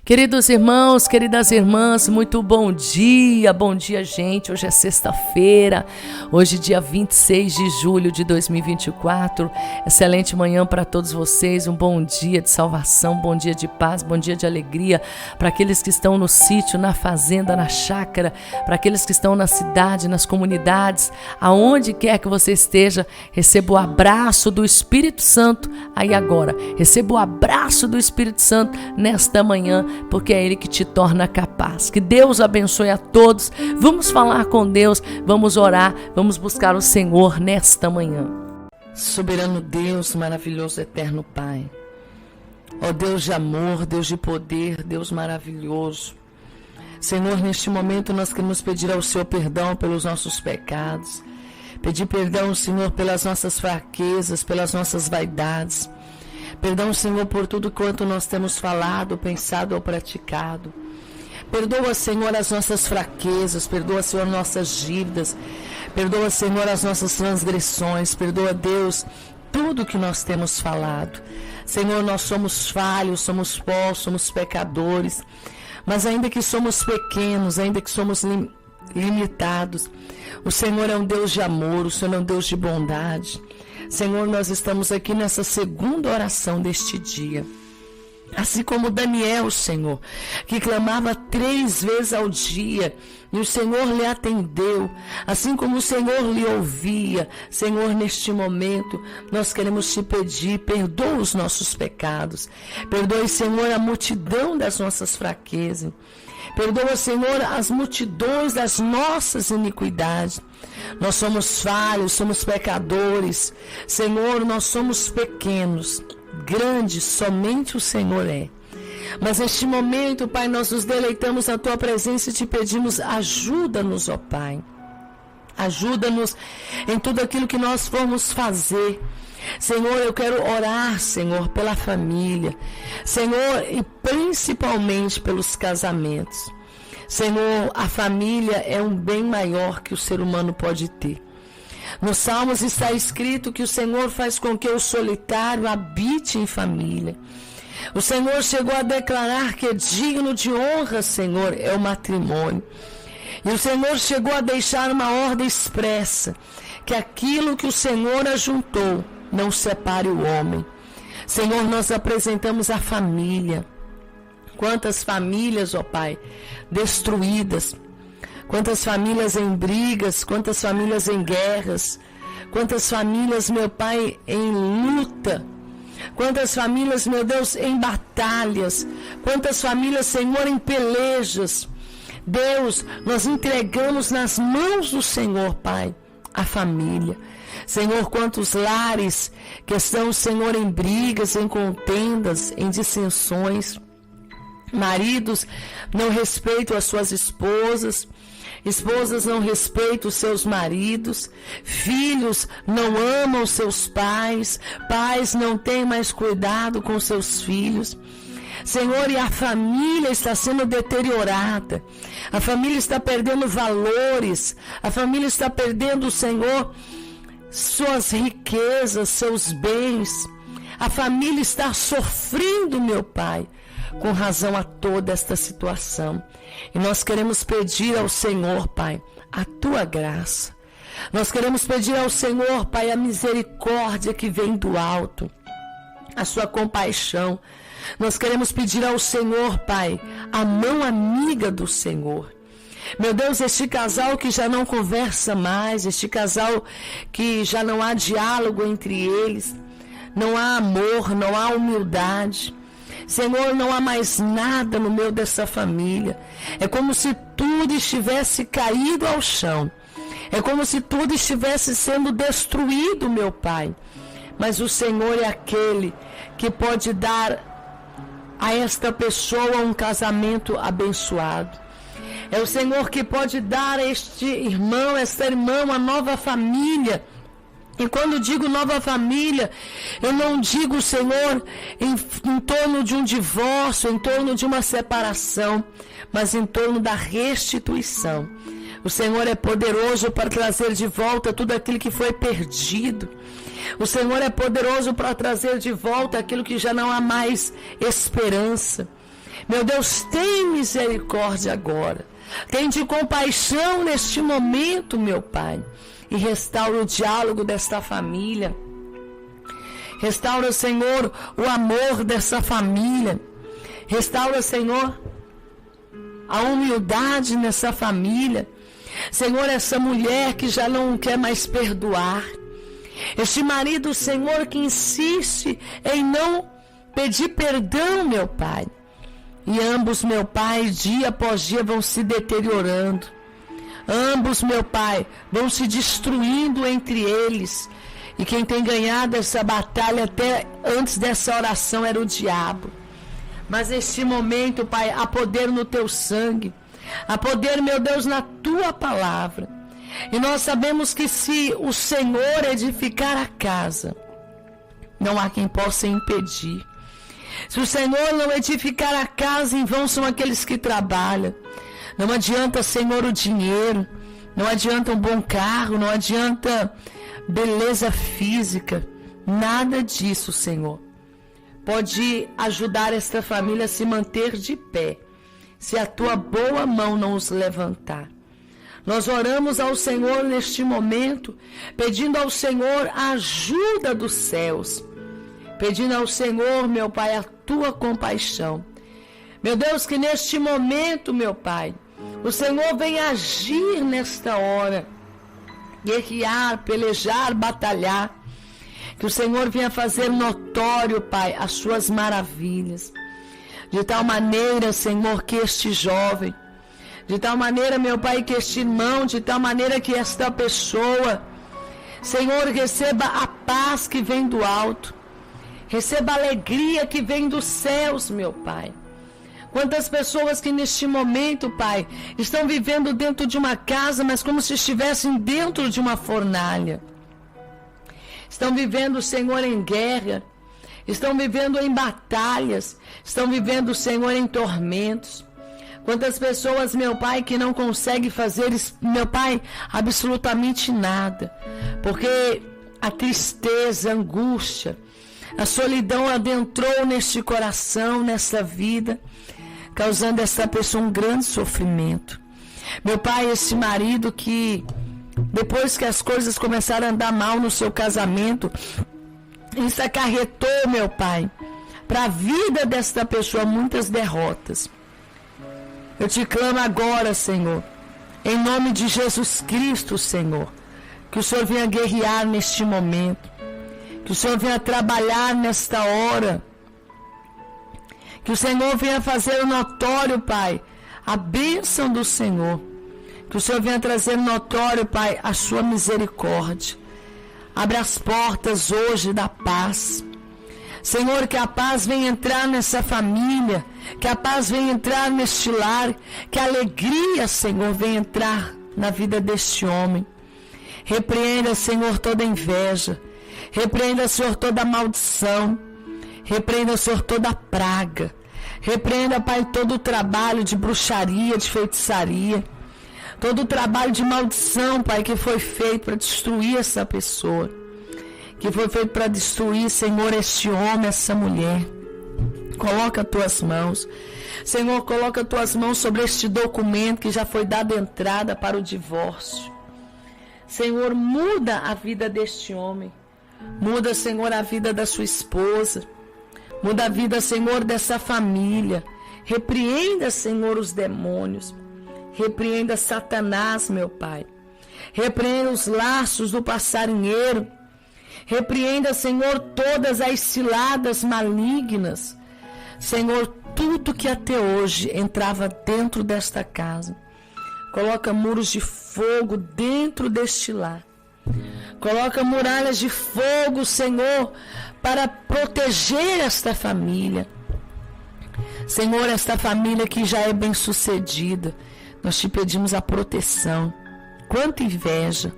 Queridos irmãos, queridas irmãs, muito bom dia, gente. Hoje é sexta-feira, hoje dia 26 de julho de 2024. Excelente manhã para todos vocês, um bom dia de salvação, bom dia de paz, bom dia de alegria para aqueles que estão no sítio, na fazenda, na chácara, para aqueles que estão na cidade, nas comunidades, aonde quer que você esteja, receba o abraço do Espírito Santo aí agora. Receba o abraço do Espírito Santo nesta manhã, porque é Ele que te torna capaz. Que Deus abençoe a todos. Vamos falar com Deus, vamos orar, vamos buscar o Senhor nesta manhã. Soberano Deus, maravilhoso, eterno Pai. Ó Deus de amor, Deus de poder, Deus maravilhoso. Senhor, neste momento nós queremos pedir ao Senhor perdão pelos nossos pecados. Pedir perdão, Senhor, pelas nossas fraquezas, pelas nossas vaidades. Perdão, Senhor, por tudo quanto nós temos falado, pensado ou praticado. Perdoa, Senhor, as nossas fraquezas. Perdoa, Senhor, nossas dívidas. Perdoa, Senhor, as nossas transgressões. Perdoa, Deus, tudo que nós temos falado. Senhor, nós somos falhos, somos pó, somos pecadores. Mas ainda que somos pequenos, ainda que somos limitados, o Senhor é um Deus de amor, o Senhor é um Deus de bondade. Senhor, nós estamos aqui nessa segunda oração deste dia. Assim como Daniel, Senhor, que clamava 3 vezes ao dia, e o Senhor lhe atendeu, assim como o Senhor lhe ouvia. Senhor, neste momento, nós queremos te pedir, perdoa os nossos pecados, perdoe, Senhor, a multidão das nossas fraquezas, perdoa, Senhor, as multidões das nossas iniquidades. Nós somos falhos, somos pecadores. Senhor, nós somos pequenos, grandes, somente o Senhor é. Mas neste momento, Pai, nós nos deleitamos na Tua presença e te pedimos, ajuda-nos, ó Pai. Ajuda-nos em tudo aquilo que nós formos fazer. Senhor, eu quero orar, Senhor, pela família. Senhor, e principalmente pelos casamentos. Senhor, a família é um bem maior que o ser humano pode ter. Nos Salmos está escrito que o Senhor faz com que o solitário habite em família. O Senhor chegou a declarar que é digno de honra, Senhor, é o matrimônio. E o Senhor chegou a deixar uma ordem expressa, que aquilo que o Senhor ajuntou, não separe o homem. Senhor, nós apresentamos a família. Quantas famílias, ó Pai, destruídas. Quantas famílias em brigas, quantas famílias em guerras. Quantas famílias, meu Pai, em luta. Quantas famílias, meu Deus, em batalhas. Quantas famílias, Senhor, em pelejas. Deus, nós entregamos nas mãos do Senhor, Pai, a família. Senhor, quantos lares que estão, Senhor, em brigas, em contendas, em dissensões. Maridos não respeitam as suas esposas, esposas não respeitam os seus maridos, filhos não amam seus pais, pais não têm mais cuidado com seus filhos. Senhor, e a família está sendo deteriorada, a família está perdendo valores, a família está perdendo, Senhor, suas riquezas, seus bens. A família está sofrendo, meu Pai, com razão a toda esta situação. E nós queremos pedir ao Senhor, Pai, a Tua graça. Nós queremos pedir ao Senhor, Pai, a misericórdia que vem do alto, a Sua compaixão. Nós queremos pedir ao Senhor, Pai, a mão amiga do Senhor. Meu Deus, este casal que já não conversa mais, este casal que já não há diálogo entre eles, não há amor, não há humildade. Senhor, não há mais nada no meio dessa família. É como se tudo estivesse caído ao chão. É como se tudo estivesse sendo destruído, meu Pai. Mas o Senhor é aquele que pode dar a esta pessoa um casamento abençoado. É o Senhor que pode dar a este irmão, esta irmã, uma nova família. E quando digo nova família, eu não digo, Senhor, em torno de um divórcio, em torno de uma separação, mas em torno da restituição. O Senhor é poderoso para trazer de volta tudo aquilo que foi perdido. O Senhor é poderoso para trazer de volta aquilo que já não há mais esperança. Meu Deus, tem misericórdia agora. Tende compaixão neste momento, meu Pai. E restaura o diálogo desta família. Restaura, Senhor, o amor dessa família. Restaura, Senhor, a humildade nessa família. Senhor, essa mulher que já não quer mais perdoar. Este marido, Senhor, que insiste em não pedir perdão, meu Pai. E ambos, meu Pai, dia após dia vão se deteriorando. Ambos, meu Pai, vão se destruindo entre eles. E quem tem ganhado essa batalha até antes dessa oração era o diabo. Mas neste momento, Pai, há poder no teu sangue. Há poder, meu Deus, na tua palavra. E nós sabemos que se o Senhor edificar a casa, não há quem possa impedir. Se o Senhor não edificar a casa, em vão são aqueles que trabalham. Não adianta, Senhor, o dinheiro. Não adianta um bom carro. Não adianta beleza física. Nada disso, Senhor, pode ajudar esta família a se manter de pé, se a tua boa mão não os levantar. Nós oramos ao Senhor neste momento, pedindo ao Senhor a ajuda dos céus, pedindo ao Senhor, meu Pai, a tua compaixão. Meu Deus, que neste momento, meu Pai, o Senhor venha agir nesta hora, guerrear, pelejar, batalhar. Que o Senhor venha fazer notório, Pai, as suas maravilhas. De tal maneira, Senhor, que este jovem, de tal maneira, meu Pai, que este irmão, de tal maneira que esta pessoa, Senhor, receba a paz que vem do alto. Receba a alegria que vem dos céus, meu Pai. Quantas pessoas que neste momento, Pai, estão vivendo dentro de uma casa, mas como se estivessem dentro de uma fornalha. Estão vivendo, Senhor, em guerra. Estão vivendo em batalhas. Estão vivendo, Senhor, em tormentos. Quantas pessoas, meu Pai, que não conseguem fazer, meu Pai, absolutamente nada. Porque a tristeza, a angústia, a solidão adentrou neste coração, nessa vida, causando a essa pessoa um grande sofrimento. Meu Pai, esse marido que, depois que as coisas começaram a andar mal no seu casamento, isso acarretou, meu Pai, para a vida desta pessoa muitas derrotas. Eu te clamo agora, Senhor, em nome de Jesus Cristo, Senhor, que o Senhor venha guerrear neste momento, que o Senhor venha trabalhar nesta hora, que o Senhor venha fazer notório, Pai, a bênção do Senhor, que o Senhor venha trazer notório, Pai, a sua misericórdia. Abre as portas hoje da paz. Senhor, que a paz venha entrar nessa família, que a paz venha entrar neste lar, que a alegria, Senhor, venha entrar na vida deste homem. Repreenda, Senhor, toda inveja. Repreenda, Senhor, toda maldição. Repreenda, Senhor, toda praga. Repreenda, Pai, todo o trabalho de bruxaria, de feitiçaria. Todo o trabalho de maldição, Pai, que foi feito para destruir essa pessoa. Que foi feito para destruir, Senhor, este homem, essa mulher. Coloca as tuas mãos. Senhor, coloca as tuas mãos sobre este documento que já foi dado entrada para o divórcio. Senhor, muda a vida deste homem. Muda, Senhor, a vida da sua esposa. Muda a vida, Senhor, dessa família. Repreenda, Senhor, os demônios. Repreenda Satanás, meu Pai. Repreenda os laços do passarinheiro. Repreenda, Senhor, todas as ciladas malignas. Senhor, tudo que até hoje entrava dentro desta casa. Coloca muros de fogo dentro deste lar. Coloca muralhas de fogo, Senhor, para proteger esta família. Senhor, esta família que já é bem-sucedida, nós te pedimos a proteção. Quanta inveja.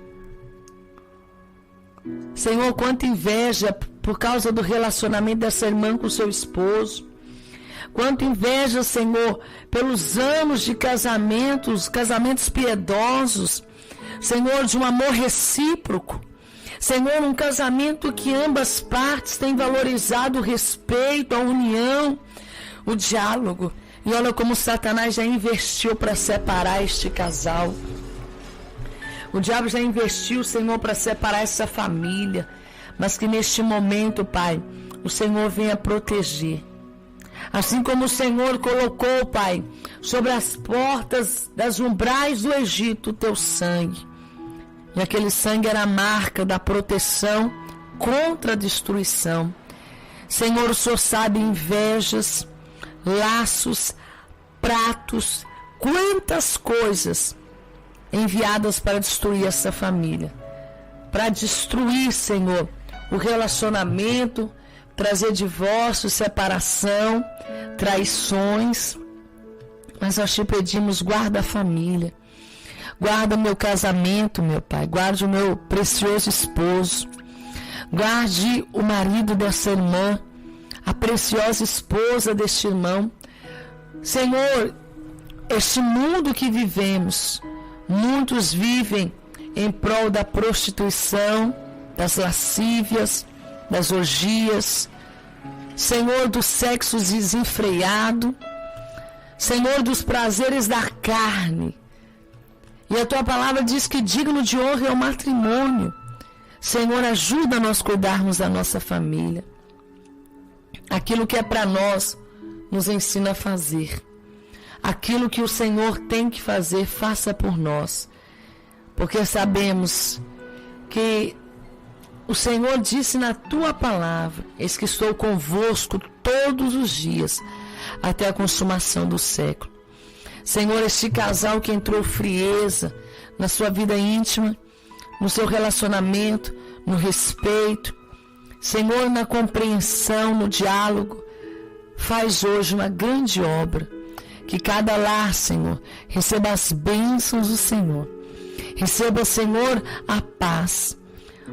Senhor, quanta inveja por causa do relacionamento dessa irmã com o seu esposo. Quanta inveja, Senhor, pelos anos de casamentos piedosos. Senhor, de um amor recíproco. Senhor, um casamento que ambas partes têm valorizado o respeito, a união, o diálogo. E olha como Satanás já investiu para separar este casal. O diabo já investiu, Senhor, para separar essa família. Mas que neste momento, Pai, o Senhor venha proteger. Assim como o Senhor colocou, Pai, sobre as portas das umbrais do Egito o teu sangue. E aquele sangue era a marca da proteção contra a destruição. Senhor, o Senhor sabe invejas, laços, pratos, quantas coisas enviadas para destruir essa família. Para destruir, Senhor, o relacionamento, trazer divórcio, separação, traições. Mas nós te pedimos, guarda a família. Guarda o meu casamento, meu Pai. Guarde o meu precioso esposo. Guarde o marido dessa irmã, a preciosa esposa deste irmão. Senhor, este mundo que vivemos, muitos vivem em prol da prostituição, das lascívias, das orgias, Senhor, do sexo desenfreado, Senhor, dos prazeres da carne. E a tua palavra diz que digno de honra é o matrimônio. Senhor, ajuda a nós cuidarmos da nossa família. Aquilo que é para nós, nos ensina a fazer. Aquilo que o Senhor tem que fazer, faça por nós. Porque sabemos que o Senhor disse na tua palavra: eis que estou convosco todos os dias, até a consumação do século. Senhor, este casal que entrou frieza na sua vida íntima, no seu relacionamento, no respeito, Senhor, na compreensão, no diálogo, faz hoje uma grande obra. Que cada lar, Senhor, receba as bênçãos do Senhor. Receba, Senhor, a paz.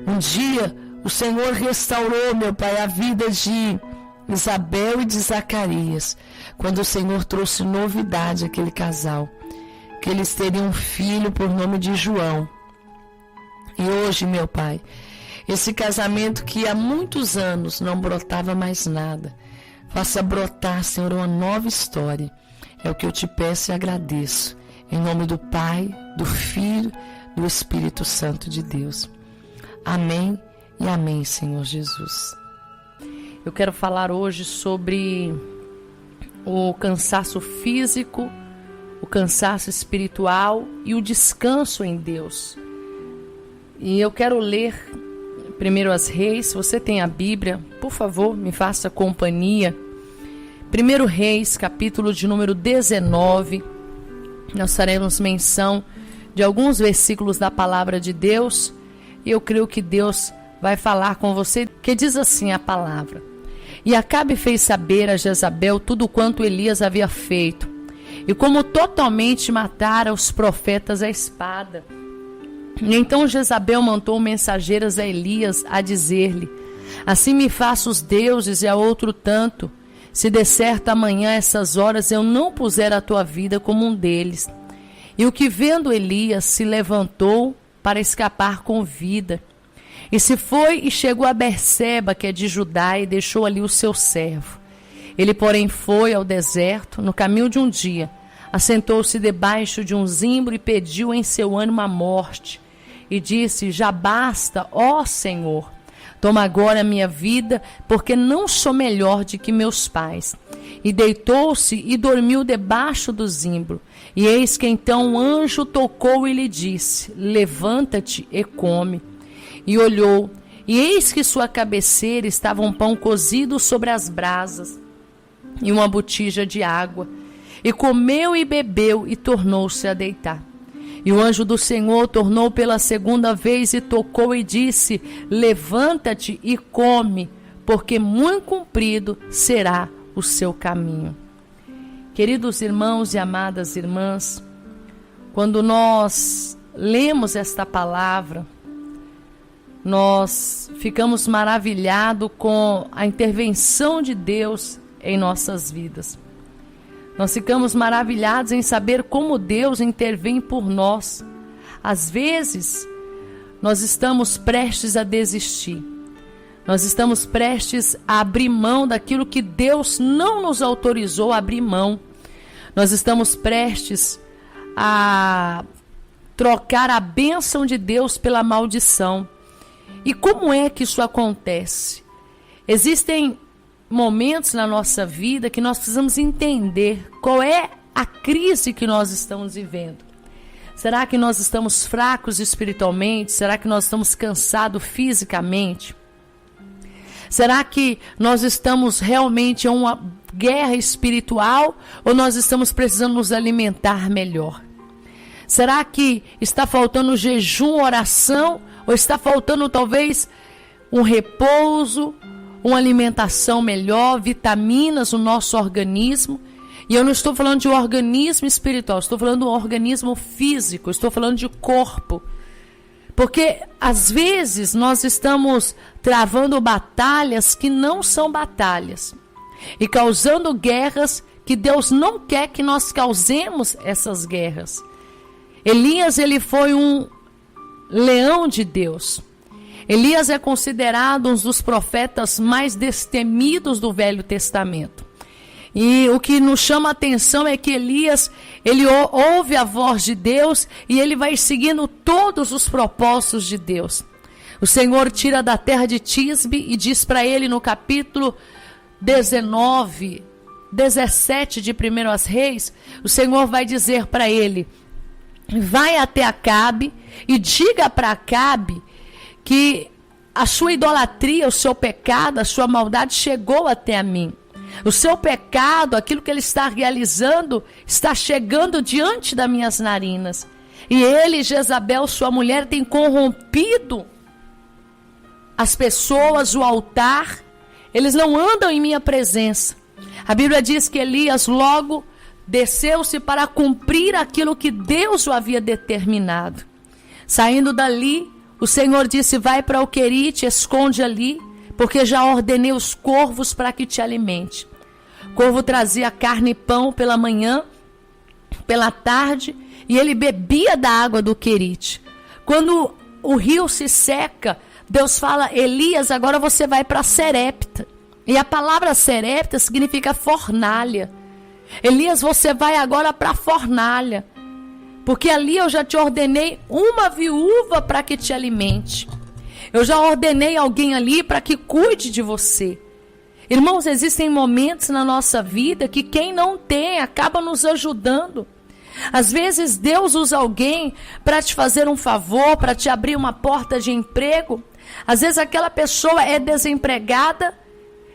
Um dia o Senhor restaurou, meu Pai, a vida de Isabel e de Zacarias, quando o Senhor trouxe novidade àquele casal, que eles teriam um filho por nome de João. E hoje, meu Pai, esse casamento que há muitos anos não brotava mais nada, faça brotar, Senhor, uma nova história. É o que eu te peço e agradeço. Em nome do Pai, do Filho, do Espírito Santo de Deus. Amém e amém, Senhor Jesus. Eu quero falar hoje sobre o cansaço físico, o cansaço espiritual e o descanso em Deus. E eu quero ler primeiro as Reis. Se você tem a Bíblia, por favor, me faça companhia. 1 Reis, capítulo de número 19, nós faremos menção de alguns versículos da palavra de Deus, e eu creio que Deus vai falar com você, que diz assim a palavra: E Acabe fez saber a Jezabel tudo quanto Elias havia feito, e como totalmente matara os profetas à espada. E então Jezabel mandou mensageiras a Elias a dizer-lhe: Assim me faça os deuses e a outro tanto, se de certo amanhã essas horas eu não puser a tua vida como um deles. E o que vendo Elias se levantou para escapar com vida. E se foi e chegou a Berseba, que é de Judá, e deixou ali o seu servo. Ele, porém, foi ao deserto, no caminho de um dia, assentou-se debaixo de um zimbro e pediu em seu ânimo a morte. E disse: Já basta, ó Senhor, toma agora a minha vida, porque não sou melhor do que meus pais. E deitou-se e dormiu debaixo do zimbro. E eis que então um anjo tocou e lhe disse: Levanta-te e come. E olhou, e eis que sua cabeceira estava um pão cozido sobre as brasas e uma botija de água. E comeu e bebeu e tornou-se a deitar. E o anjo do Senhor tornou pela segunda vez e tocou e disse: Levanta-te e come, porque muito comprido será o seu caminho. Queridos irmãos e amadas irmãs, quando nós lemos esta palavra, nós ficamos maravilhados com a intervenção de Deus em nossas vidas. Nós ficamos maravilhados em saber como Deus intervém por nós. Às vezes, nós estamos prestes a desistir. Nós estamos prestes a abrir mão daquilo que Deus não nos autorizou a abrir mão. nós estamos prestes a trocar a bênção de Deus pela maldição. E como é que isso acontece? Existem momentos na nossa vida que nós precisamos entender qual é a crise que nós estamos vivendo. Será que nós estamos fracos espiritualmente? Será que nós estamos cansados fisicamente? Será que nós estamos realmente em uma guerra espiritual ou nós estamos precisando nos alimentar melhor? Será que está faltando jejum, oração, ou está faltando talvez um repouso, uma alimentação melhor, vitaminas no nosso organismo? E eu não estou falando de um organismo espiritual, estou falando de um organismo físico, estou falando de corpo. Porque às vezes nós estamos travando batalhas que não são batalhas e causando guerras que Deus não quer que nós causemos essas guerras. Elias, ele foi um leão de Deus. Elias é considerado um dos profetas mais destemidos do Velho Testamento. E o que nos chama a atenção é que Elias, ele ouve a voz de Deus e ele vai seguindo todos os propósitos de Deus. O Senhor tira da terra de Tisbe e diz para ele no capítulo 17 de 1 Reis, o Senhor vai dizer para ele: vai até Acabe e diga para Acabe que a sua idolatria, o seu pecado, a sua maldade chegou até a mim. O seu pecado, aquilo que ele está realizando, está chegando diante das minhas narinas. E ele, Jezabel, sua mulher, tem corrompido as pessoas, o altar. Eles não andam em minha presença. A Bíblia diz que Elias logo desceu-se para cumprir aquilo que Deus o havia determinado. Saindo dali, o Senhor disse: vai para o Querite, esconde ali, porque já ordenei os corvos para que te alimente. O corvo trazia carne e pão pela manhã, pela tarde, e ele bebia da água do Querite. Quando o rio se seca, Deus fala: Elias, agora você vai para Serepta. E a palavra Serepta significa fornalha. Elias, você vai agora para a fornalha, porque ali eu já te ordenei uma viúva para que te alimente. Eu já ordenei alguém ali para que cuide de você. Irmãos, existem momentos na nossa vida que quem não tem acaba nos ajudando. Às vezes Deus usa alguém para te fazer um favor, para te abrir uma porta de emprego. Às vezes aquela pessoa é desempregada,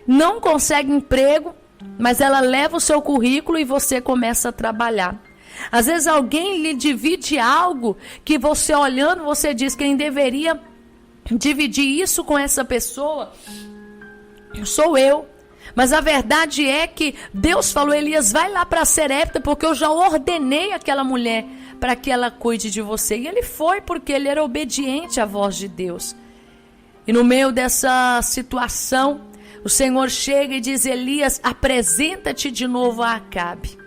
não consegue emprego, mas ela leva o seu currículo e você começa a trabalhar. Às vezes alguém lhe divide algo que você olhando, você diz: quem deveria dividir isso com essa pessoa sou eu. Mas a verdade é que Deus falou: Elias, vai lá para Serepta, porque eu já ordenei aquela mulher para que ela cuide de você. E ele foi, porque ele era obediente à voz de Deus. E no meio dessa situação, o Senhor chega e diz: Elias, apresenta-te de novo a Acabe.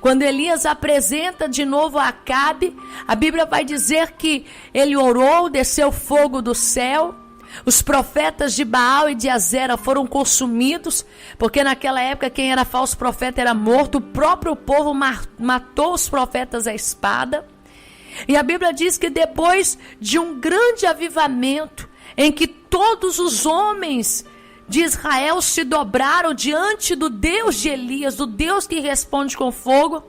Quando Elias apresenta de novo a Acabe, a Bíblia vai dizer que ele orou, desceu fogo do céu. Os profetas de Baal e de Azera foram consumidos, porque naquela época quem era falso profeta era morto. O próprio povo matou os profetas à espada. E a Bíblia diz que depois de um grande avivamento, em que todos os homens de Israel se dobraram diante do Deus de Elias, do Deus que responde com fogo,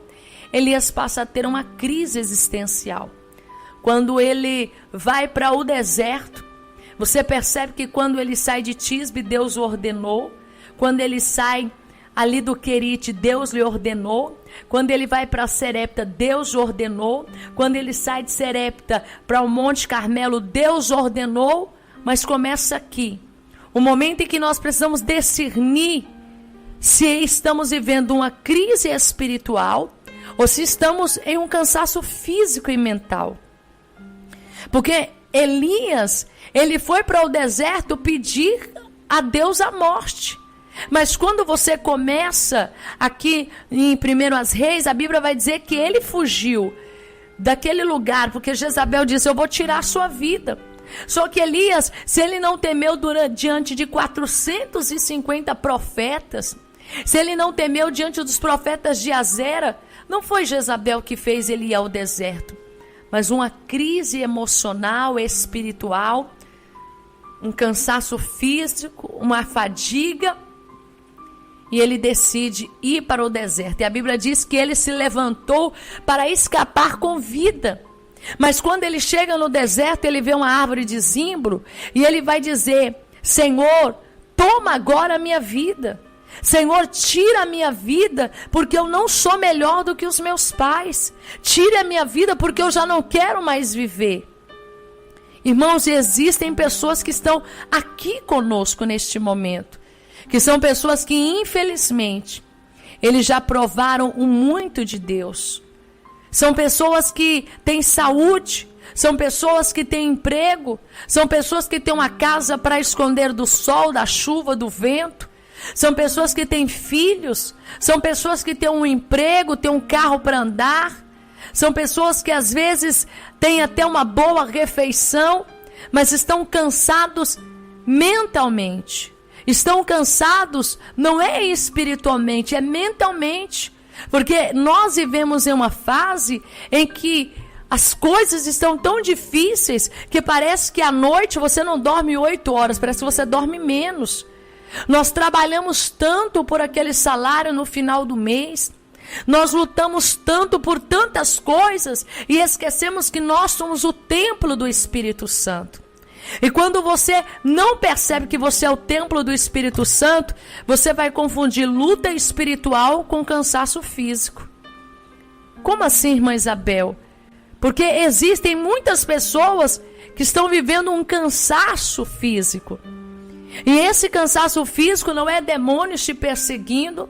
Elias passa a ter uma crise existencial. Quando ele vai para o deserto, você percebe que quando ele sai de Tisbe, Deus o ordenou. Quando ele sai ali do Querite, Deus lhe ordenou. Quando ele vai para Serepta, Deus o ordenou. Quando ele sai de Serepta para o Monte Carmelo, Deus ordenou. Mas começa aqui, o momento em que nós precisamos discernir se estamos vivendo uma crise espiritual ou se estamos em um cansaço físico e mental. Porque Elias, ele foi para o deserto pedir a Deus a morte. Mas quando você começa aqui em 1 Reis, a Bíblia vai dizer que ele fugiu daquele lugar, porque Jezabel disse: eu vou tirar a sua vida. Só que Elias, se ele não temeu diante de 450 profetas, se ele não temeu diante dos profetas de Azera, Não foi Jezabel que fez ele ir ao deserto, mas uma crise emocional, espiritual, um cansaço físico, uma fadiga, e ele decide ir para o deserto. E a Bíblia diz que ele se levantou para escapar com vida. Mas quando ele chega no deserto, ele vê uma árvore de zimbro e ele vai dizer: Senhor, toma agora a minha vida. Senhor, tira a minha vida, porque eu não sou melhor do que os meus pais. Tire a minha vida, porque eu já não quero mais viver. Irmãos, existem pessoas que estão aqui conosco neste momento, que são pessoas que, infelizmente, eles já provaram o muito de Deus. São pessoas que têm saúde, são pessoas que têm emprego, são pessoas que têm uma casa para esconder do sol, da chuva, do vento. São pessoas que têm filhos, são pessoas que têm um emprego, têm um carro para andar. São pessoas que às vezes têm até uma boa refeição, mas estão cansados mentalmente. Estão cansados, não é espiritualmente, é mentalmente. Porque nós vivemos em uma fase em que as coisas estão tão difíceis que parece que à noite você não dorme 8 horas, parece que você dorme menos. Nós trabalhamos tanto por aquele salário no final do mês. Nós lutamos tanto por tantas coisas e esquecemos que nós somos o templo do Espírito Santo. E quando você não percebe que você é o templo do Espírito Santo, você vai confundir luta espiritual com cansaço físico. Como assim, irmã Isabel? Porque existem muitas pessoas que estão vivendo um cansaço físico. E esse cansaço físico não é demônios te perseguindo,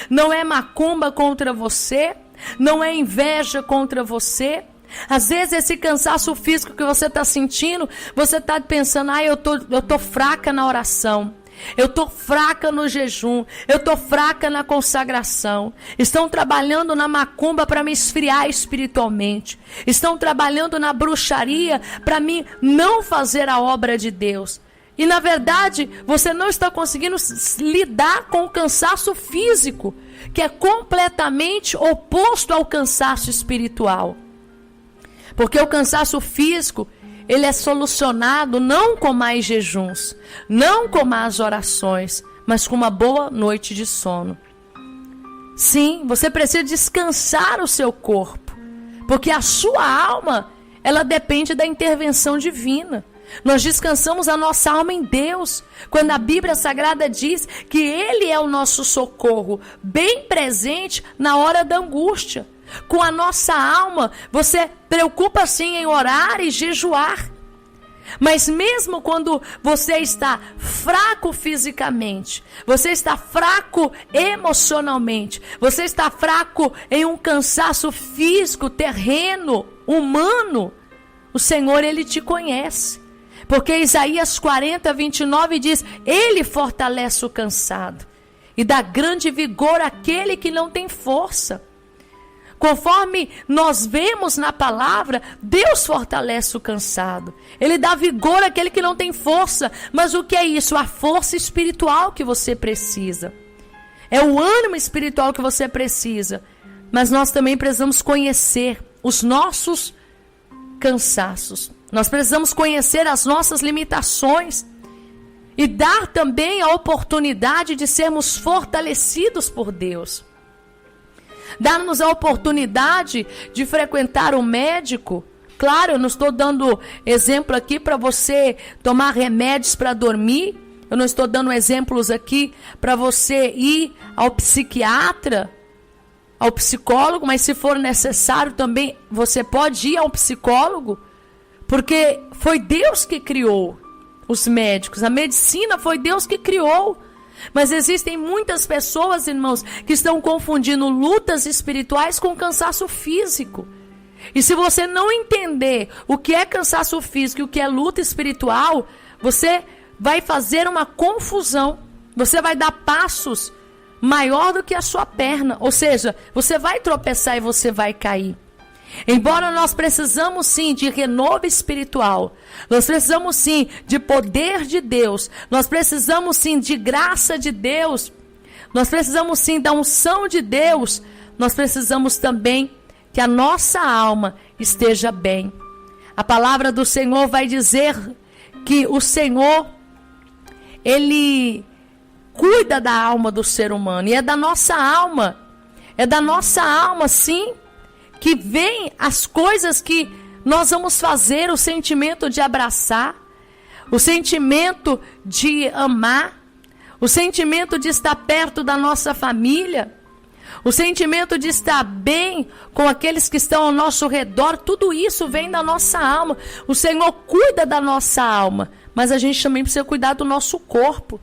não é macumba contra você, não é inveja contra você. Às vezes esse cansaço físico que você está sentindo, você está pensando: eu tô fraca na oração, eu tô fraca no jejum, eu tô fraca na consagração. Estão trabalhando na macumba para me esfriar espiritualmente. Estão trabalhando na bruxaria para mim não fazer a obra de Deus. E na verdade, você não está conseguindo lidar com o cansaço físico, que é completamente oposto ao cansaço espiritual. Porque o cansaço físico, ele é solucionado não com mais jejuns, não com mais orações, mas com uma boa noite de sono. Sim, você precisa descansar o seu corpo, porque a sua alma, ela depende da intervenção divina. Nós descansamos a nossa alma em Deus, quando a Bíblia Sagrada diz que Ele é o nosso socorro, bem presente na hora da angústia. Com a nossa alma, você preocupa sim em orar e jejuar. Mas mesmo quando você está fraco fisicamente, você está fraco emocionalmente, você está fraco em um cansaço físico, terreno, humano, o Senhor, Ele te conhece. Porque Isaías 40, 29 diz: Ele fortalece o cansado e dá grande vigor àquele que não tem força. Conforme nós vemos na palavra, Deus fortalece o cansado. Ele dá vigor àquele que não tem força. Mas o que é isso? A força espiritual que você precisa. É o ânimo espiritual que você precisa. Mas nós também precisamos conhecer os nossos cansaços. Nós precisamos conhecer as nossas limitações e dar também a oportunidade de sermos fortalecidos por Deus. Dar-nos a oportunidade de frequentar o médico. Claro, eu não estou dando exemplo aqui para você tomar remédios para dormir. Eu não estou dando exemplos aqui para você ir ao psiquiatra, ao psicólogo, mas se for necessário também você pode ir ao psicólogo. Porque foi Deus que criou os médicos, a medicina foi Deus que criou. Mas existem muitas pessoas, irmãos, que estão confundindo lutas espirituais com cansaço físico. E se você não entender o que é cansaço físico e o que é luta espiritual, você vai fazer uma confusão. Você vai dar passos maior do que a sua perna. Ou seja, você vai tropeçar e você vai cair. Embora nós precisamos sim de renovo espiritual, nós precisamos sim de poder de Deus, nós precisamos sim de graça de Deus, nós precisamos sim da unção de Deus, nós precisamos também que a nossa alma esteja bem. A palavra do Senhor vai dizer que o Senhor, Ele cuida da alma do ser humano. E é da nossa alma, sim, que vem as coisas que nós vamos fazer, o sentimento de abraçar, o sentimento de amar, o sentimento de estar perto da nossa família, o sentimento de estar bem com aqueles que estão ao nosso redor. Tudo isso vem da nossa alma. O Senhor cuida da nossa alma, mas a gente também precisa cuidar do nosso corpo.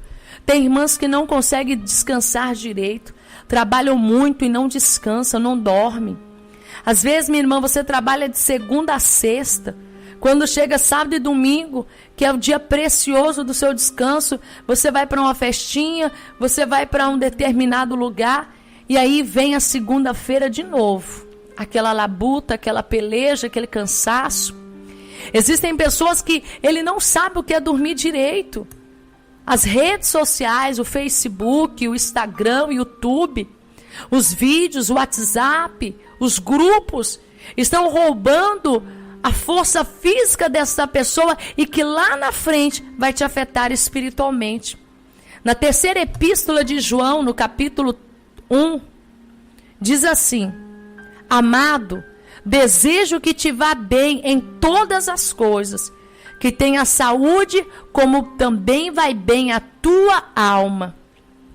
Tem irmãs que não conseguem descansar direito, trabalham muito e não descansam, não dormem. Às vezes, minha irmã, você trabalha de segunda a sexta. Quando chega sábado e domingo, que é o dia precioso do seu descanso, você vai para uma festinha, você vai para um determinado lugar, e aí vem a segunda-feira de novo. Aquela labuta, aquela peleja, aquele cansaço. Existem pessoas que ele não sabe o que é dormir direito. As redes sociais, o Facebook, o Instagram, o YouTube, os vídeos, o WhatsApp, os grupos, estão roubando a força física dessa pessoa e que lá na frente vai te afetar espiritualmente. Na terceira epístola de João, no capítulo 1, diz assim: amado, desejo que te vá bem em todas as coisas, que tenha saúde, como também vai bem a tua alma.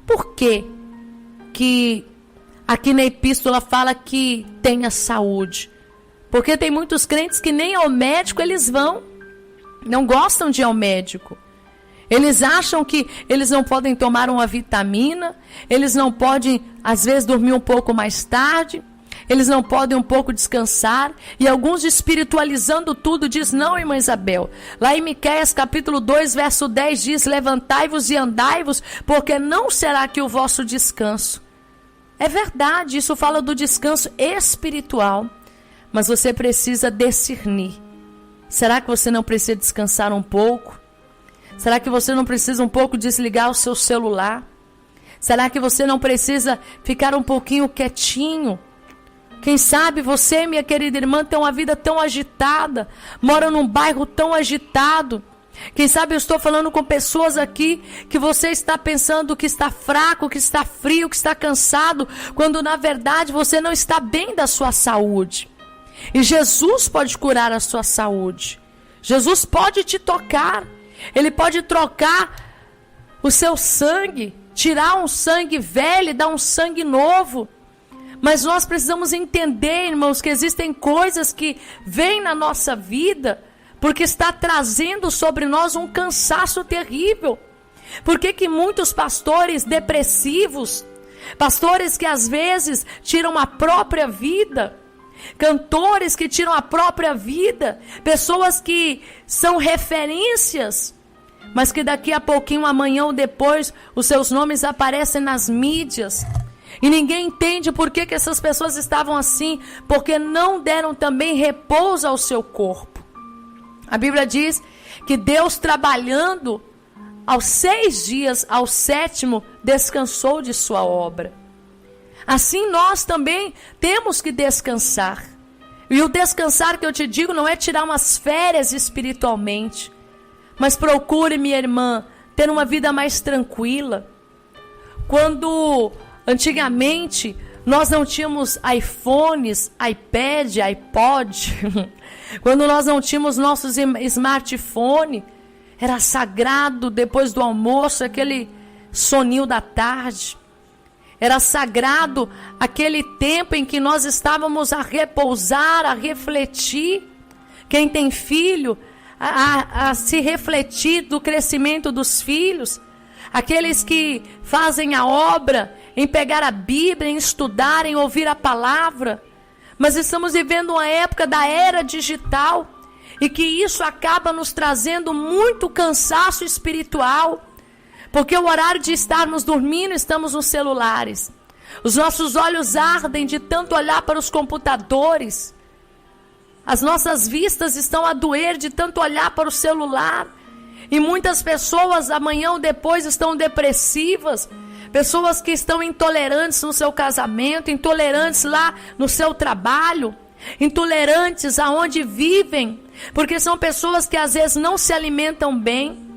Por quê que aqui na epístola fala que tenha saúde? Porque tem muitos crentes que nem ao médico eles vão. Não gostam de ir ao médico. Eles acham que eles não podem tomar uma vitamina. Eles não podem, às vezes, dormir um pouco mais tarde. Eles não podem um pouco descansar. E alguns espiritualizando tudo diz: não, irmã Isabel. Lá em Miqueias capítulo 2, verso 10 diz: levantai-vos e andai-vos, porque não será que o vosso descanso. É verdade, isso fala do descanso espiritual. Mas você precisa discernir. Será que você não precisa descansar um pouco? Será que você não precisa um pouco desligar o seu celular? Será que você não precisa ficar um pouquinho quietinho? Quem sabe você, minha querida irmã, tem uma vida tão agitada, mora num bairro tão agitado. Quem sabe eu estou falando com pessoas aqui que você está pensando que está fraco, que está frio, que está cansado, quando na verdade você não está bem da sua saúde. E Jesus pode curar a sua saúde. Jesus pode te tocar. Ele pode trocar o seu sangue, tirar um sangue velho e dar um sangue novo. Mas nós precisamos entender, irmãos, que existem coisas que vêm na nossa vida porque está trazendo sobre nós um cansaço terrível. Por que muitos pastores depressivos, pastores que às vezes tiram a própria vida, cantores que tiram a própria vida, pessoas que são referências, mas que daqui a pouquinho, amanhã ou depois, os seus nomes aparecem nas mídias, e ninguém entende por que essas pessoas estavam assim, porque não deram também repouso ao seu corpo. A Bíblia diz que Deus, trabalhando aos 6 dias, ao 7º, descansou de sua obra. Assim nós também temos que descansar. E o descansar que eu te digo não é tirar umas férias espiritualmente, mas procure, minha irmã, ter uma vida mais tranquila. Quando antigamente nós não tínhamos iPhones, iPad, iPod, quando nós não tínhamos nossos smartphones, era sagrado depois do almoço, aquele soninho da tarde. Era sagrado aquele tempo em que nós estávamos a repousar, a refletir. Quem tem filho, a se refletir do crescimento dos filhos. Aqueles que fazem a obra em pegar a Bíblia, em estudar, em ouvir a palavra. Mas estamos vivendo uma época da era digital e que isso acaba nos trazendo muito cansaço espiritual. Porque o horário de estarmos dormindo, estamos nos celulares. Os nossos olhos ardem de tanto olhar para os computadores. As nossas vistas estão a doer de tanto olhar para o celular. E muitas pessoas amanhã ou depois estão depressivas, pessoas que estão intolerantes no seu casamento, intolerantes lá no seu trabalho, intolerantes aonde vivem, porque são pessoas que às vezes não se alimentam bem.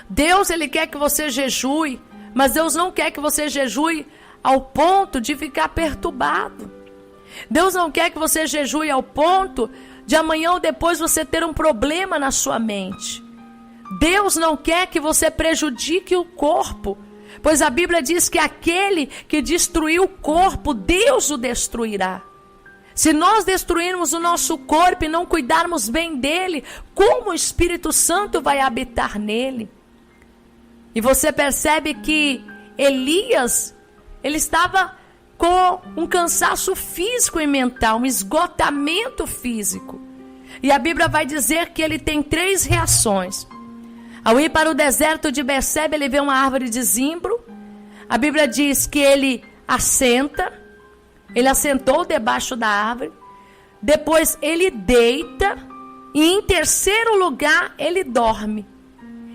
Deus, Ele quer que você jejue, mas Deus não quer que você jejue ao ponto de ficar perturbado. Deus não quer que você jejue ao ponto de amanhã ou depois você ter um problema na sua mente. Deus não quer que você prejudique o corpo, pois a Bíblia diz que aquele que destruiu o corpo, Deus o destruirá. Se nós destruirmos o nosso corpo e não cuidarmos bem dele, como o Espírito Santo vai habitar nele? E você percebe que Elias, ele estava com um cansaço físico e mental, um esgotamento físico. E a Bíblia vai dizer que ele tem 3 reações. Ao ir para o deserto de Berseba, ele vê uma árvore de zimbro. A Bíblia diz que ele assenta. Ele assentou debaixo da árvore. Depois ele deita. E em terceiro lugar, ele dorme.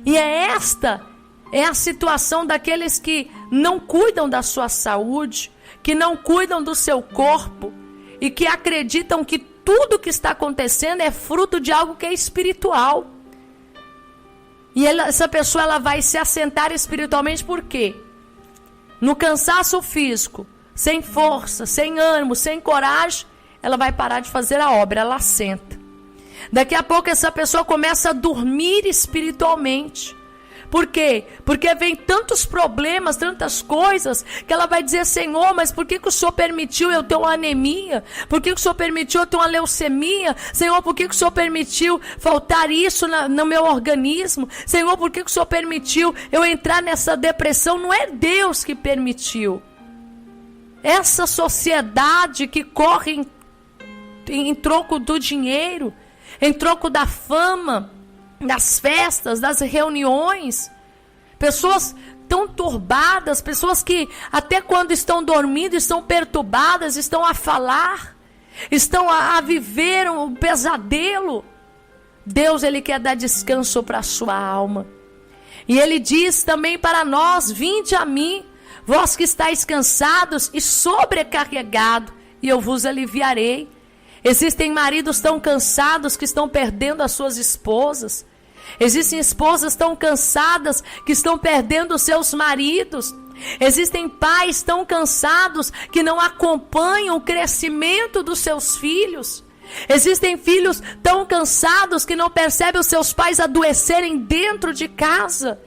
E esta é a situação daqueles que não cuidam da sua saúde, que não cuidam do seu corpo e que acreditam que tudo que está acontecendo é fruto de algo que é espiritual. E essa pessoa ela vai se assentar espiritualmente por quê? No cansaço físico, sem força, sem ânimo, sem coragem, ela vai parar de fazer a obra, ela assenta. Daqui a pouco essa pessoa começa a dormir espiritualmente. Por quê? Porque vem tantos problemas, tantas coisas, que ela vai dizer: Senhor, mas por que o Senhor permitiu eu ter uma anemia? Por que o Senhor permitiu eu ter uma leucemia? Senhor, por que o Senhor permitiu faltar isso no meu organismo? Senhor, por que o Senhor permitiu eu entrar nessa depressão? Não é Deus que permitiu. Essa sociedade que corre em troco do dinheiro, em troco da fama, das festas, das reuniões, pessoas tão turbadas, pessoas que até quando estão dormindo estão perturbadas, estão a falar, estão a viver um pesadelo. Deus, Ele quer dar descanso para a sua alma. E Ele diz também para nós: vinde a mim, vós que estáis cansados e sobrecarregados, e eu vos aliviarei. Existem maridos tão cansados que estão perdendo as suas esposas. Existem esposas tão cansadas que estão perdendo os seus maridos. Existem pais tão cansados que não acompanham o crescimento dos seus filhos. Existem filhos tão cansados que não percebem os seus pais adoecerem dentro de casa.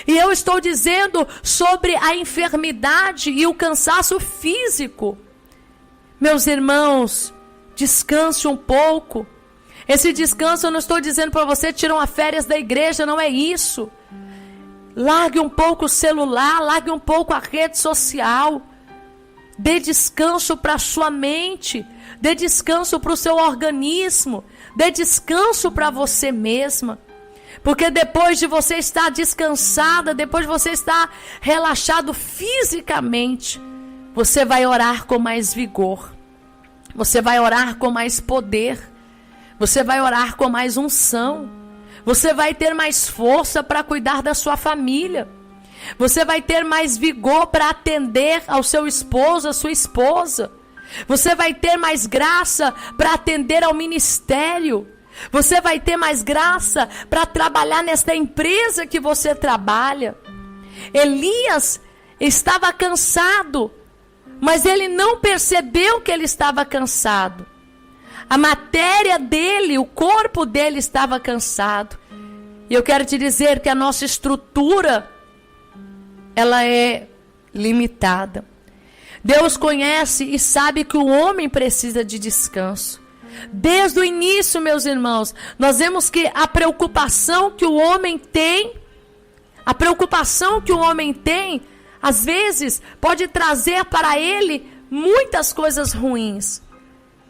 E eu estou dizendo sobre a enfermidade e o cansaço físico. Meus irmãos, descanse um pouco. Esse descanso eu não estou dizendo para você tirar uma férias da igreja, não é isso. Largue um pouco o celular, largue um pouco a rede social. Dê descanso para a sua mente, dê descanso para o seu organismo, dê descanso para você mesma. Porque depois de você estar descansada, depois de você estar relaxado fisicamente, você vai orar com mais vigor. Você vai orar com mais poder. Você vai orar com mais unção. Você vai ter mais força para cuidar da sua família. Você vai ter mais vigor para atender ao seu esposo, à sua esposa. Você vai ter mais graça para atender ao ministério. Você vai ter mais graça para trabalhar nesta empresa que você trabalha. Elias estava cansado, mas ele não percebeu que ele estava cansado. A matéria dele, o corpo dele estava cansado. E eu quero te dizer que a nossa estrutura, ela é limitada. Deus conhece e sabe que o homem precisa de descanso. Desde o início, meus irmãos, nós vemos que a preocupação que o homem tem, às vezes pode trazer para ele muitas coisas ruins.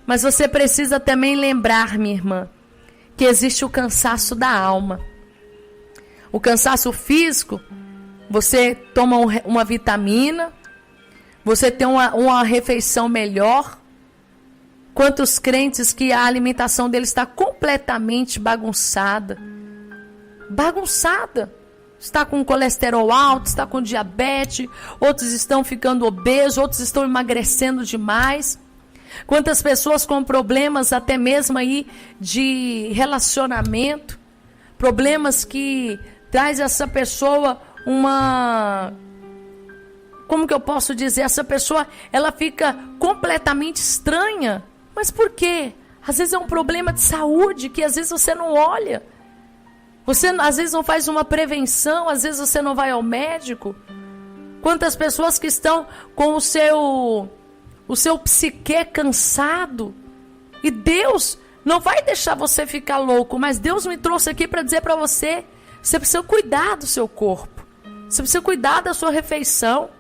Mas você precisa também lembrar, minha irmã, que existe o cansaço da alma. O cansaço físico, você toma uma vitamina, você tem uma refeição melhor. Quantos crentes que a alimentação deles está completamente bagunçada. Bagunçada. está com colesterol alto, está com diabetes, outros estão ficando obesos, outros estão emagrecendo demais. Quantas pessoas com problemas até mesmo aí de relacionamento, problemas que traz essa pessoa como que eu posso dizer? Essa pessoa, ela fica completamente estranha. Mas por quê? Às vezes é um problema de saúde que às vezes você não olha. Você às vezes não faz uma prevenção, às vezes você não vai ao médico. Quantas pessoas que estão com o seu psique cansado. E Deus não vai deixar você ficar louco, mas Deus me trouxe aqui para dizer para você, você precisa cuidar do seu corpo. Você precisa cuidar da sua refeição.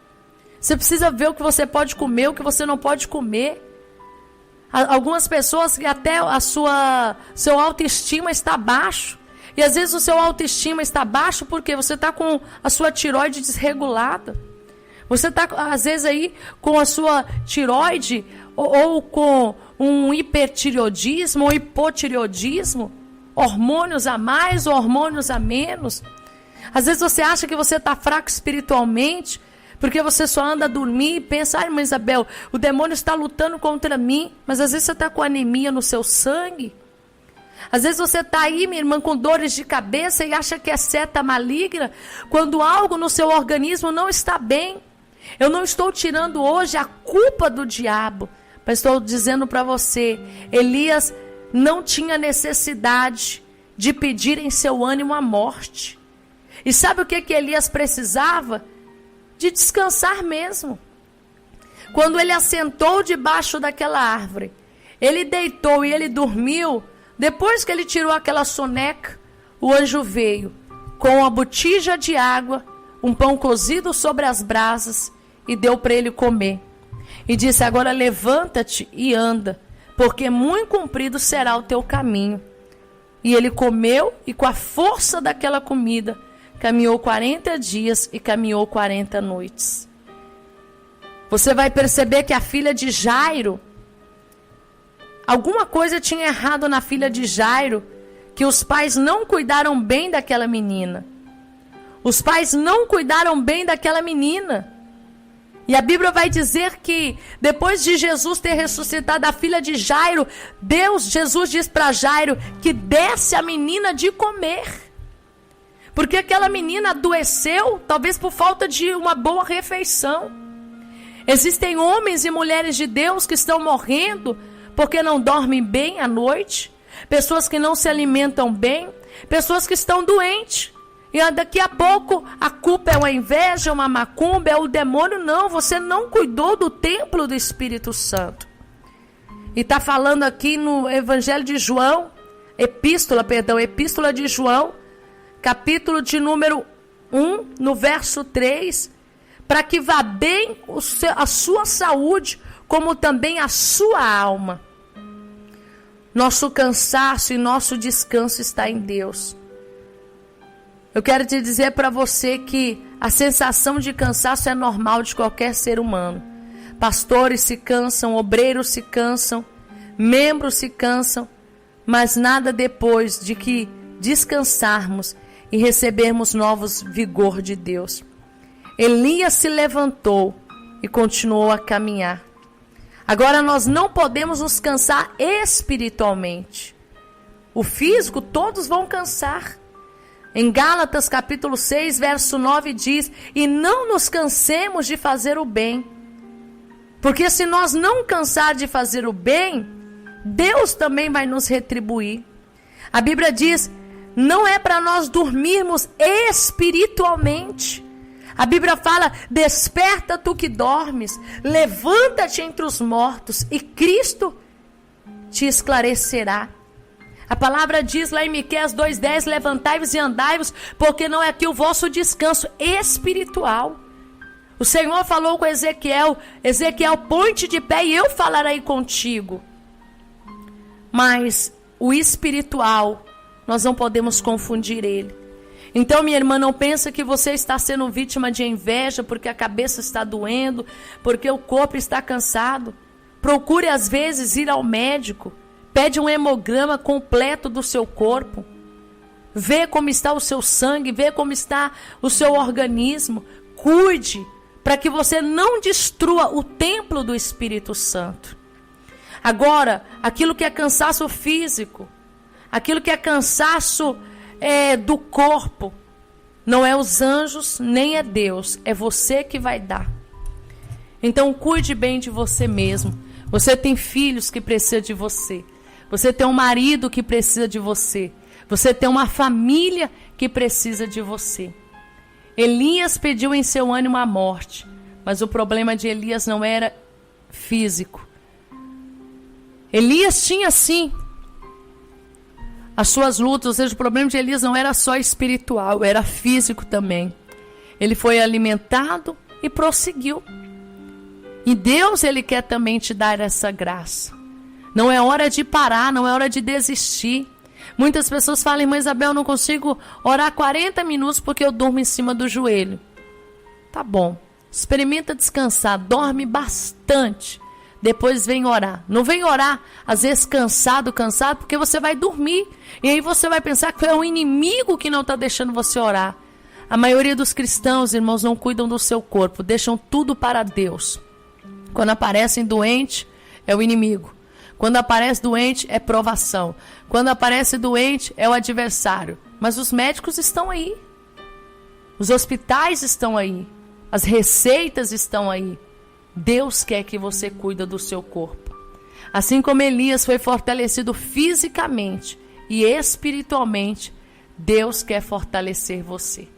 Você precisa ver o que você pode comer, o que você não pode comer. Algumas pessoas que até seu autoestima está baixo. E às vezes o seu autoestima está baixo porque você está com a sua tireoide desregulada. Você está às vezes aí com a sua tireoide ou com um hipertireoidismo ou hipotireoidismo. Hormônios a mais ou hormônios a menos. Às vezes você acha que você está fraco espiritualmente porque você só anda a dormir e pensa, ai, irmã Isabel, o demônio está lutando contra mim. Mas às vezes você está com anemia no seu sangue. Às vezes você está aí, minha irmã, com dores de cabeça e acha que é seta maligna, quando algo no seu organismo não está bem. Eu não estou tirando hoje a culpa do diabo, mas estou dizendo para você, Elias não tinha necessidade de pedir em seu ânimo a morte. E sabe o que Elias precisava? De descansar mesmo. Quando ele assentou debaixo daquela árvore, ele deitou e ele dormiu. Depois que ele tirou aquela soneca, o anjo veio com a botija de água, um pão cozido sobre as brasas e deu para ele comer. E disse, agora levanta-te e anda, porque muito comprido será o teu caminho. E ele comeu e com a força daquela comida, caminhou 40 dias e caminhou 40 noites. Você vai perceber que a filha de Jairo, alguma coisa tinha errado na filha de Jairo, que os pais não cuidaram bem daquela menina. Os pais não cuidaram bem daquela menina. E a Bíblia vai dizer que depois de Jesus ter ressuscitado a filha de Jairo, Jesus diz para Jairo que desse a menina de comer. Porque aquela menina adoeceu, talvez por falta de uma boa refeição. Existem homens e mulheres de Deus que estão morrendo porque não dormem bem à noite, pessoas que não se alimentam bem, pessoas que estão doentes. E daqui a pouco a culpa é uma inveja, uma macumba, é o demônio. Não, você não cuidou do templo do Espírito Santo. E está falando aqui no Evangelho de João, Epístola de João, capítulo de número 1, no verso 3, para que vá bem a sua saúde, como também a sua alma. Nosso cansaço e nosso descanso está em Deus. Eu quero te dizer para você que a sensação de cansaço é normal de qualquer ser humano. Pastores se cansam, obreiros se cansam, membros se cansam, mas nada depois de que descansarmos e recebermos novos vigor de Deus. Elias se levantou e continuou a caminhar. Agora nós não podemos nos cansar espiritualmente. O físico, todos vão cansar. Em Gálatas capítulo 6, verso 9 diz, e não nos cansemos de fazer o bem. Porque se nós não cansar de fazer o bem, Deus também vai nos retribuir. A Bíblia diz, não é para nós dormirmos espiritualmente. A Bíblia fala, desperta tu que dormes, levanta-te entre os mortos e Cristo te esclarecerá. A palavra diz lá em Miqueias 2:10, levantai-vos e andai-vos, porque não é aqui o vosso descanso espiritual. O Senhor falou com Ezequiel, põe-te de pé e eu falarei contigo. Mas o espiritual, nós não podemos confundir ele. Então, minha irmã, não pensa que você está sendo vítima de inveja porque a cabeça está doendo, porque o corpo está cansado. Procure, às vezes, ir ao médico. Pede um hemograma completo do seu corpo. Vê como está o seu sangue, vê como está o seu organismo. Cuide para que você não destrua o templo do Espírito Santo. Agora, aquilo que é cansaço físico, aquilo que é cansaço do corpo, não é os anjos, nem é Deus, é você que vai dar. Então cuide bem de você mesmo. Você tem filhos que precisam de você. Você tem um marido que precisa de você. Você tem uma família que precisa de você. Elias pediu em seu ânimo a morte, mas o problema de Elias não era físico. Elias tinha sim as suas lutas, ou seja, o problema de Elias não era só espiritual, era físico também. Ele foi alimentado e prosseguiu. E Deus, Ele quer também te dar essa graça. Não é hora de parar, não é hora de desistir. Muitas pessoas falam, irmã Isabel, eu não consigo orar 40 minutos porque eu durmo em cima do joelho. Tá bom, experimenta descansar, dorme bastante. Depois vem orar. Não vem orar, às vezes cansado, porque você vai dormir. E aí você vai pensar que é o inimigo que não está deixando você orar. A maioria dos cristãos, irmãos, não cuidam do seu corpo, deixam tudo para Deus. Quando aparecem doentes, é o inimigo. Quando aparece doente, é provação. Quando aparece doente, é o adversário. Mas os médicos estão aí. Os hospitais estão aí. As receitas estão aí. Deus quer que você cuide do seu corpo. Assim como Elias foi fortalecido fisicamente e espiritualmente, Deus quer fortalecer você.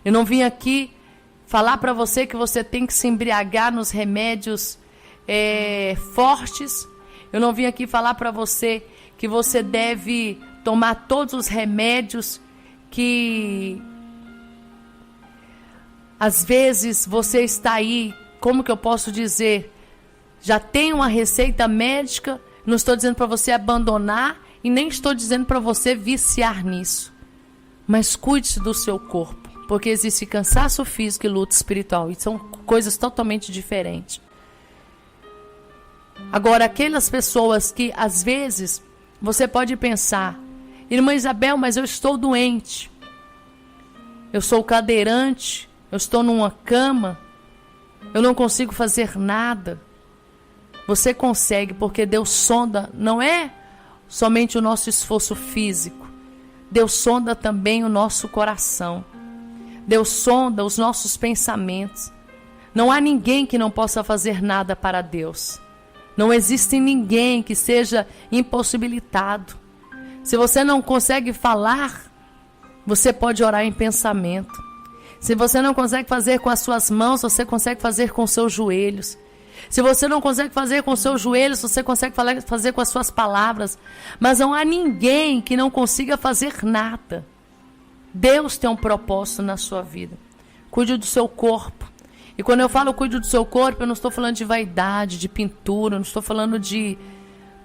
Eu não vim aqui falar para você que você tem que se embriagar nos remédios fortes. Eu não vim aqui falar para você que você deve tomar todos os remédios que às vezes você está aí, como que eu posso dizer, já tem uma receita médica. Não estou dizendo para você abandonar e nem estou dizendo para você viciar nisso. Mas cuide-se do seu corpo, porque existe cansaço físico e luta espiritual, e são coisas totalmente diferentes. Agora, aquelas pessoas que às vezes você pode pensar, irmã Isabel, mas eu estou doente, eu sou cadeirante, eu estou numa cama, eu não consigo fazer nada. Você consegue, porque Deus sonda, não é somente o nosso esforço físico, Deus sonda também o nosso coração. Deus sonda os nossos pensamentos. Não há ninguém que não possa fazer nada para Deus. Não existe ninguém que seja impossibilitado. Se você não consegue falar, você pode orar em pensamento. Se você não consegue fazer com as suas mãos, você consegue fazer com os seus joelhos. Se você não consegue fazer com os seus joelhos, você consegue fazer com as suas palavras. Mas não há ninguém que não consiga fazer nada. Deus tem um propósito na sua vida. Cuide do seu corpo. E quando eu falo cuide do seu corpo, eu não estou falando de vaidade, de pintura, não estou falando de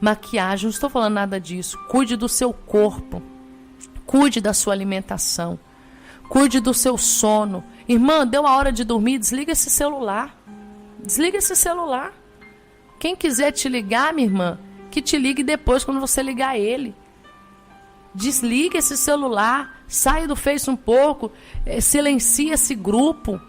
maquiagem, não estou falando nada disso. Cuide do seu corpo. Cuide da sua alimentação. Cuide do seu sono. Irmã, deu a hora de dormir, desliga esse celular. Desliga esse celular. Quem quiser te ligar, minha irmã, que te ligue depois quando você ligar ele. Desliga esse celular, saia do Face um pouco, silencia esse grupo.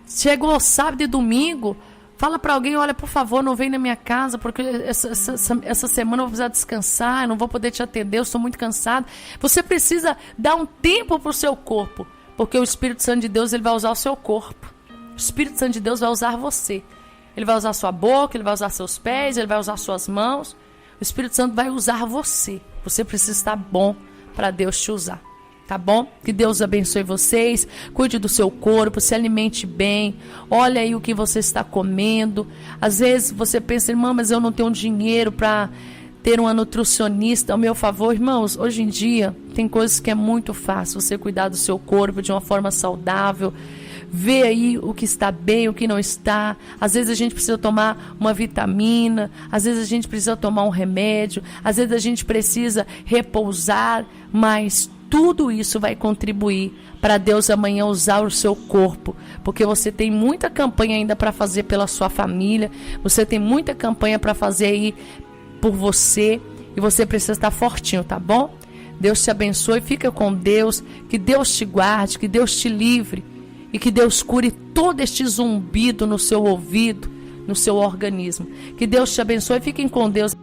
Chegou sábado e domingo, fala para alguém, olha, por favor, não vem na minha casa, porque essa semana eu vou precisar descansar, eu não vou poder te atender, eu estou muito cansado. Você precisa dar um tempo para o seu corpo, porque o Espírito Santo de Deus, ele vai usar o seu corpo. O Espírito Santo de Deus vai usar você. Ele vai usar sua boca, ele vai usar seus pés, ele vai usar suas mãos. O Espírito Santo vai usar você. Você precisa estar bom para Deus te usar. Tá bom? Que Deus abençoe vocês. Cuide do seu corpo, se alimente bem. Olha aí o que você está comendo. Às vezes você pensa, irmã, mas eu não tenho dinheiro para ter uma nutricionista ao meu favor. Irmãos, hoje em dia tem coisas que é muito fácil você cuidar do seu corpo de uma forma saudável. Ver aí o que está bem, o que não está. Às vezes a gente precisa tomar uma vitamina, às vezes a gente precisa tomar um remédio, às vezes a gente precisa repousar, mas tudo isso vai contribuir para Deus amanhã usar o seu corpo, porque você tem muita campanha ainda para fazer pela sua família, você tem muita campanha para fazer aí por você, e você precisa estar fortinho, tá bom? Deus te abençoe, fica com Deus, que Deus te guarde, que Deus te livre e que Deus cure todo este zumbido no seu ouvido, no seu organismo. Que Deus te abençoe, fiquem com Deus.